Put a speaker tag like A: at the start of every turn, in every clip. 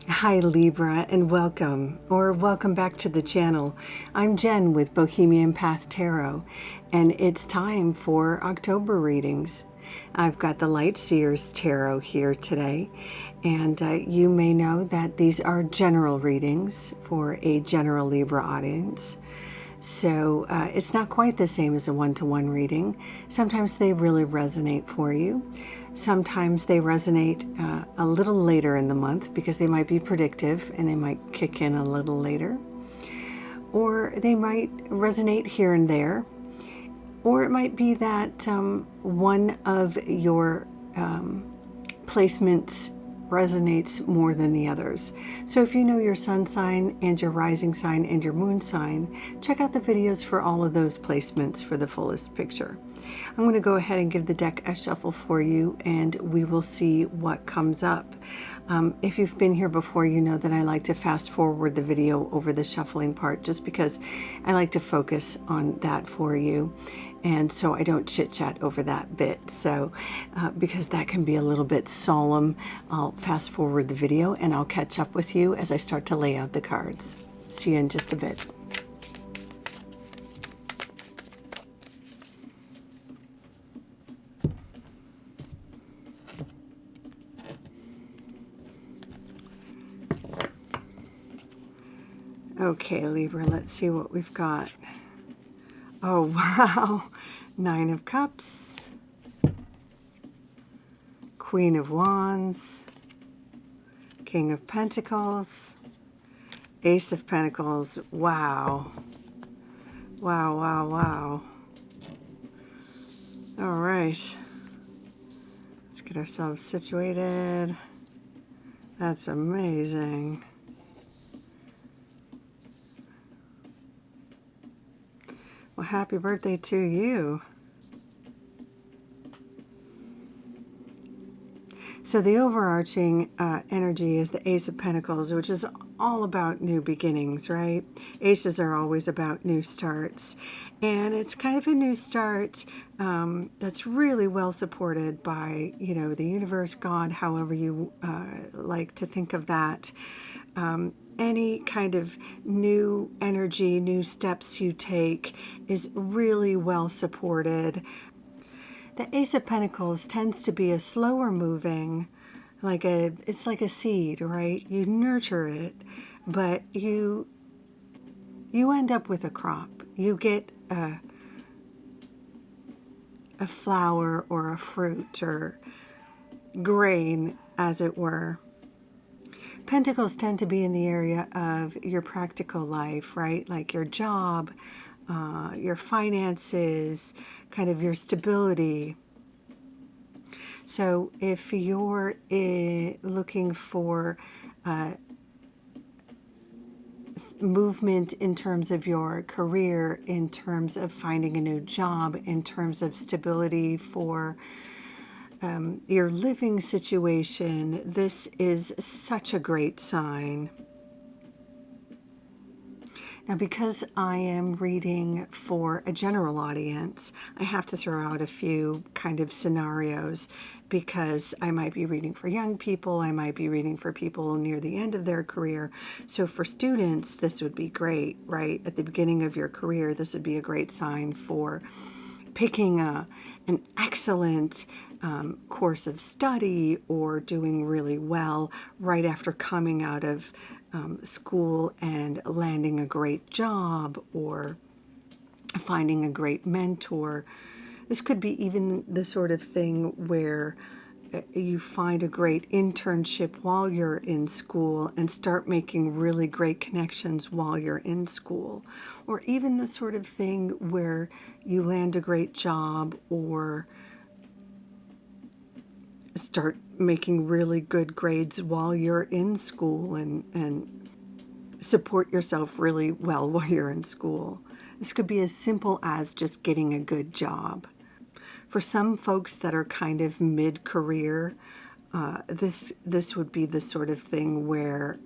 A: Hi Libra, and welcome back to the channel. I'm Jen with Bohemian Path Tarot, and it's time for October readings. I've got the Light Seers Tarot here today, and you may know that these are general readings for a general Libra audience. So it's not quite the same as a one-to-one reading. Sometimes they really resonate for you. Sometimes they resonate a little later in the month because they might be predictive and they might kick in a little later. Or they might resonate here and there. Or it might be that one of your placements resonates more than the others. So if you know your sun sign and your rising sign and your moon sign, check out the videos for all of those placements for the fullest picture. I'm going to go ahead and give the deck a shuffle for you, and we will see what comes up. If you've been here before, you know that I like to fast forward the video over the shuffling part just because I like to focus on that for you. And so I don't chit-chat over that bit. So because that can be a little bit solemn, I'll fast forward the video and I'll catch up with you as I start to lay out the cards. See you in just a bit. Okay, Libra, let's see what we've got. Oh, wow. Nine of Cups. Queen of Wands. King of Pentacles. Ace of Pentacles. Wow. Wow, wow, wow. All right. Let's get ourselves situated. That's amazing. Well, happy birthday to you. So the overarching energy is the Ace of Pentacles, which is all about new beginnings, right? Aces are always about new starts. And it's kind of a new start that's really well supported by, you know, the universe, God, however you like to think of that. Any kind of new energy, new steps you take is really well supported. The Ace of Pentacles tends to be a slower moving, it's like a seed, right? You nurture it, but you end up with a crop. You get a flower or a fruit or grain, as it were. Pentacles tend to be in the area of your practical life, right? Like your job, your finances, kind of your stability. So if you're looking for movement in terms of your career, in terms of finding a new job, in terms of stability for your living situation, this is such a great sign. Now, because I am reading for a general audience, I have to throw out a few kind of scenarios because I might be reading for young people, I might be reading for people near the end of their career. So for students, this would be great, right? At the beginning of your career, this would be a great sign for picking an excellent course of study or doing really well right after coming out of school and landing a great job or finding a great mentor. This could be even the sort of thing where you find a great internship while you're in school and start making really great connections while you're in school. Or even the sort of thing where you land a great job or start making really good grades while you're in school and support yourself really well while you're in school. This could be as simple as just getting a good job. For some folks that are kind of mid-career, this would be the sort of thing where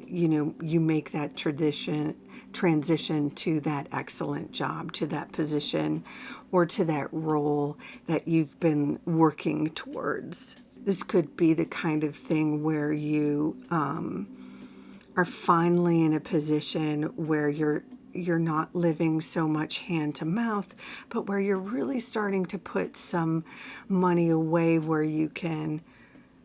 A: you make that transition to that excellent job, to that position, or to that role that you've been working towards. This could be the kind of thing where you are finally in a position where you're not living so much hand to mouth, but where you're really starting to put some money away where you can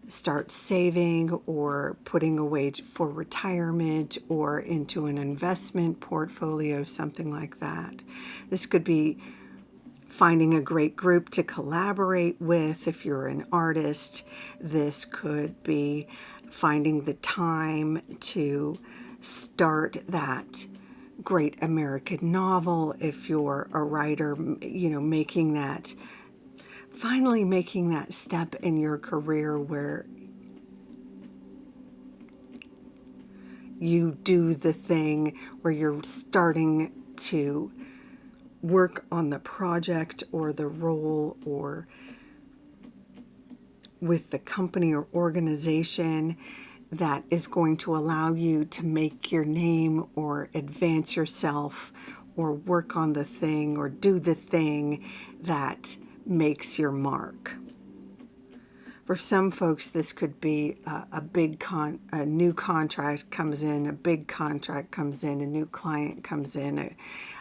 A: start saving or putting away for retirement or into an investment portfolio, something like that. This could be finding a great group to collaborate with if you're an artist. This could be finding the time to start that great American novel if you're a writer, finally making that step in your career where you do the thing where you're starting to work on the project or the role or with the company or organization that is going to allow you to make your name or advance yourself or work on the thing or do the thing that makes your mark. For some folks, this could be a new contract comes in, a big contract comes in, a new client comes in,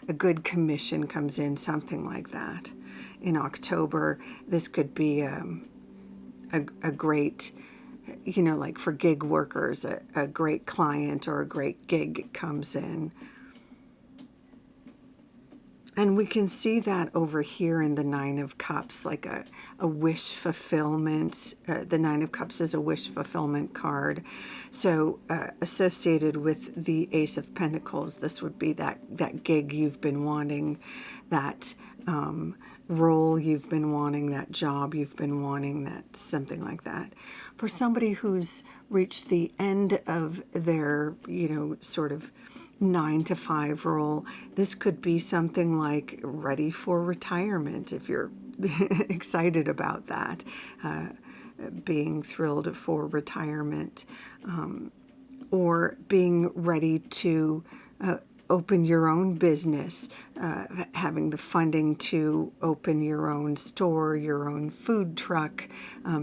A: a good commission comes in, something like that. In October, this could be a great, like for gig workers, a great client or a great gig comes in. And we can see that over here in the Nine of Cups, like a wish fulfillment. The Nine of Cups is a wish fulfillment card. So associated with the Ace of Pentacles, this would be that gig you've been wanting, that role you've been wanting, that job you've been wanting, that something like that. For somebody who's reached the end of their, sort of 9-to-5 role, this could be something like ready for retirement if you're excited about that, being thrilled for retirement, or being ready to open your own business, having the funding to open your own store, your own food truck,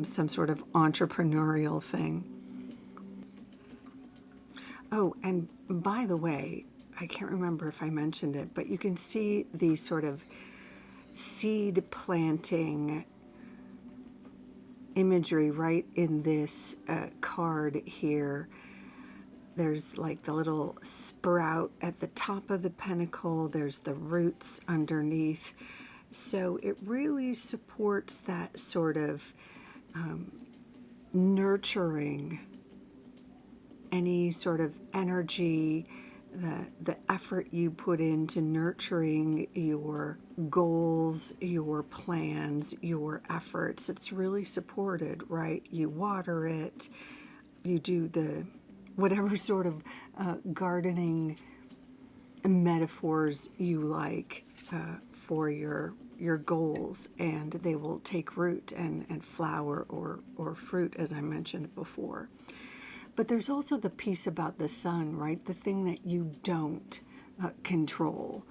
A: some sort of entrepreneurial thing. Oh, and by the way, I can't remember if I mentioned it, but you can see the sort of seed planting imagery right in this card here. There's like the little sprout at the top of the pentacle. There's the roots underneath. So it really supports that sort of nurturing any sort of energy, the effort you put into nurturing your goals, your plans, your efforts. It's really supported, right? You water it, you do the whatever sort of gardening metaphors you like for your goals, and they will take root and flower or fruit, as I mentioned before. But there's also the piece about the sun, right? The thing that you don't control,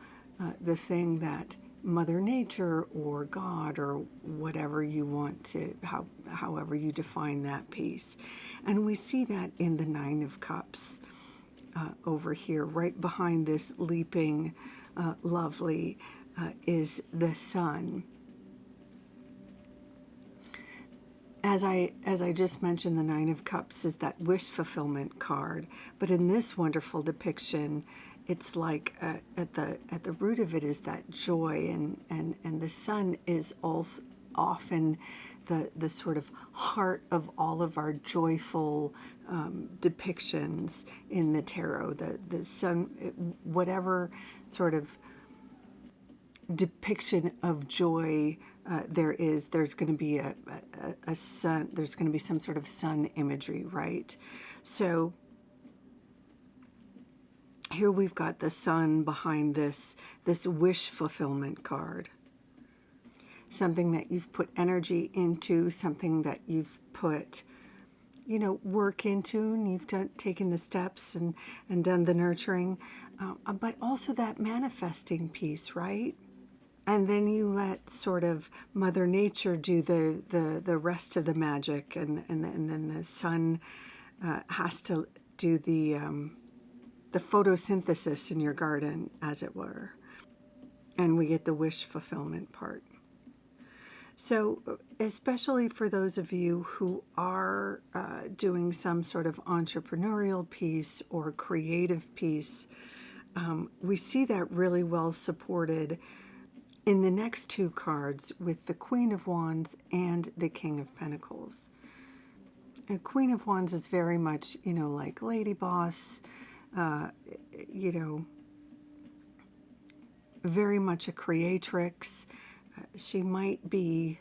A: the thing that Mother Nature or God or whatever you want to, however you define that piece. And we see that in the Nine of Cups over here, right behind this leaping lovely is the sun. As I just mentioned, the Nine of Cups is that wish fulfillment card, but in this wonderful depiction, it's like at the root of it is that joy, and the sun is also often the sort of heart of all of our joyful depictions in the tarot. The sun, whatever sort of depiction of joy there's going to be a sun, there's going to be some sort of sun imagery, right? So here we've got the sun behind this wish fulfillment card. Something that you've put energy into, something that you've put, work into, and you've taken the steps and done the nurturing, but also that manifesting piece, right? And then you let sort of Mother Nature do the rest of the magic, and then the sun has to do the photosynthesis in your garden, as it were. And we get the wish fulfillment part. So, especially for those of you who are doing some sort of entrepreneurial piece or creative piece, we see that really well supported in the next two cards with the Queen of Wands and the King of Pentacles. And Queen of Wands is very much, like Lady Boss, very much a creatrix. She might be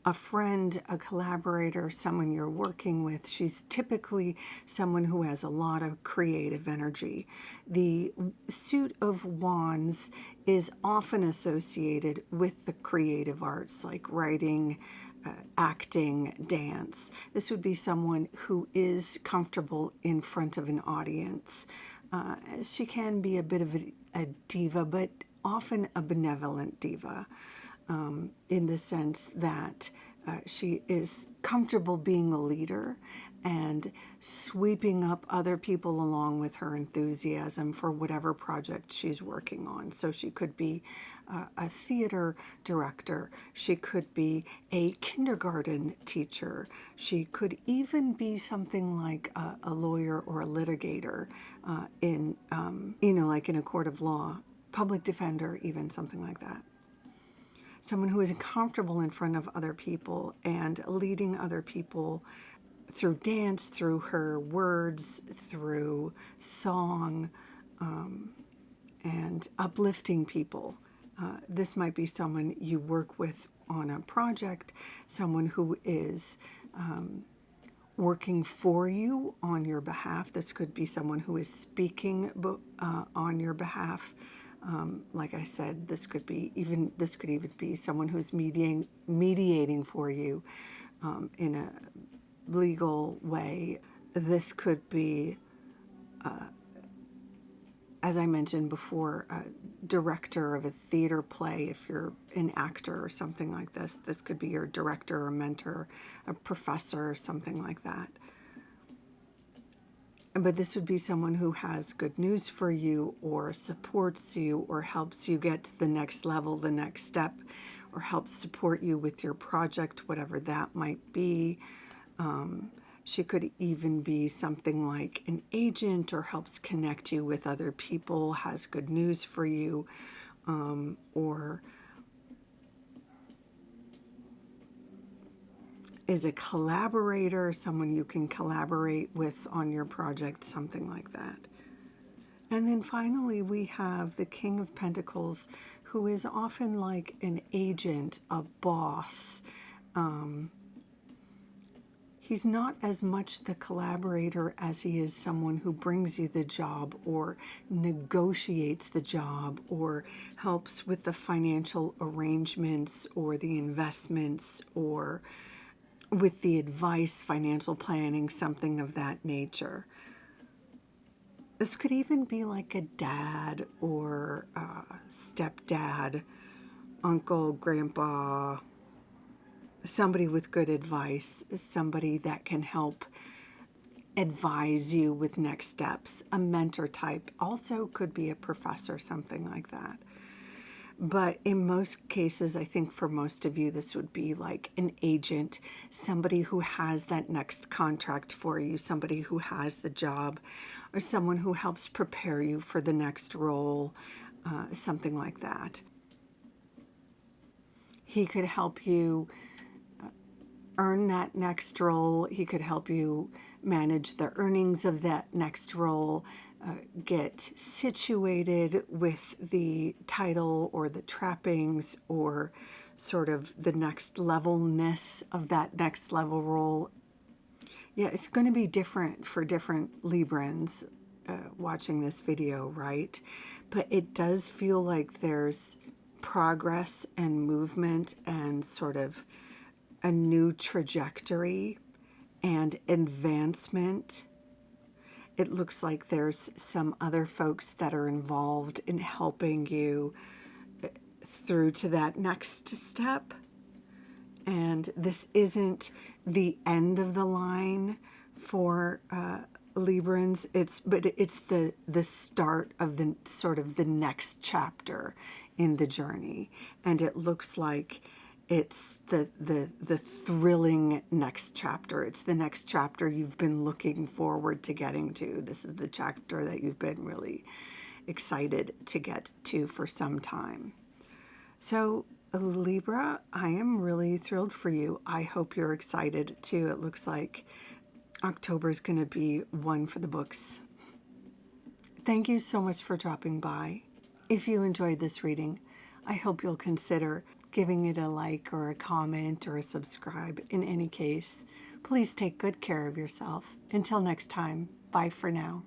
A: a friend, a collaborator, someone you're working with. She's typically someone who has a lot of creative energy. The suit of wands is often associated with the creative arts like writing, acting, dance. This would be someone who is comfortable in front of an audience. She can be a bit of a diva, but often a benevolent diva. In the sense that she is comfortable being a leader and sweeping up other people along with her enthusiasm for whatever project she's working on. So she could be a theater director. She could be a kindergarten teacher. She could even be something like a lawyer or a litigator in, like in a court of law, public defender, even something like that. Someone who is comfortable in front of other people and leading other people through dance, through her words, through song, and uplifting people. This might be someone you work with on a project, someone who is working for you on your behalf. This could be someone who is speaking on your behalf. Like I said, this could even be someone who's mediating for you in a legal way. This could be, as I mentioned before, a director of a theater play. If you're an actor or something like this, this could be your director or mentor, a professor or something like that. But this would be someone who has good news for you or supports you or helps you get to the next level, the next step, or helps support you with your project, whatever that might be. She could even be something like an agent or helps connect you with other people, has good news for you, or is a collaborator, someone you can collaborate with on your project, something like that. And then finally, we have the King of Pentacles, who is often like an agent, a boss. He's not as much the collaborator as he is someone who brings you the job or negotiates the job or helps with the financial arrangements or the investments or with the advice, financial planning, something of that nature. This could even be like a dad or a stepdad, uncle, grandpa, somebody with good advice, somebody that can help advise you with next steps, a mentor type. Also could be a professor, something like that. But in most cases, I think for most of you, this would be like an agent, somebody who has that next contract for you, somebody who has the job, or someone who helps prepare you for the next role, something like that. He could help you earn that next role. He could help you manage the earnings of that next role, get situated with the title or the trappings or sort of the next levelness of that next level role. Yeah, it's going to be different for different Librans watching this video, right? But it does feel like there's progress and movement and sort of a new trajectory and advancement it looks like there's some other folks that are involved in helping you through to that next step. And this isn't the end of the line for Librans. But it's the start of the sort of the next chapter in the journey, and it looks like it's the thrilling next chapter. It's the next chapter you've been looking forward to getting to. This is the chapter that you've been really excited to get to for some time. So, Libra, I am really thrilled for you. I hope you're excited too. It looks like October is going to be one for the books. Thank you so much for dropping by. If you enjoyed this reading, I hope you'll consider giving it a like or a comment or a subscribe. In any case, please take good care of yourself. Until next time, bye for now.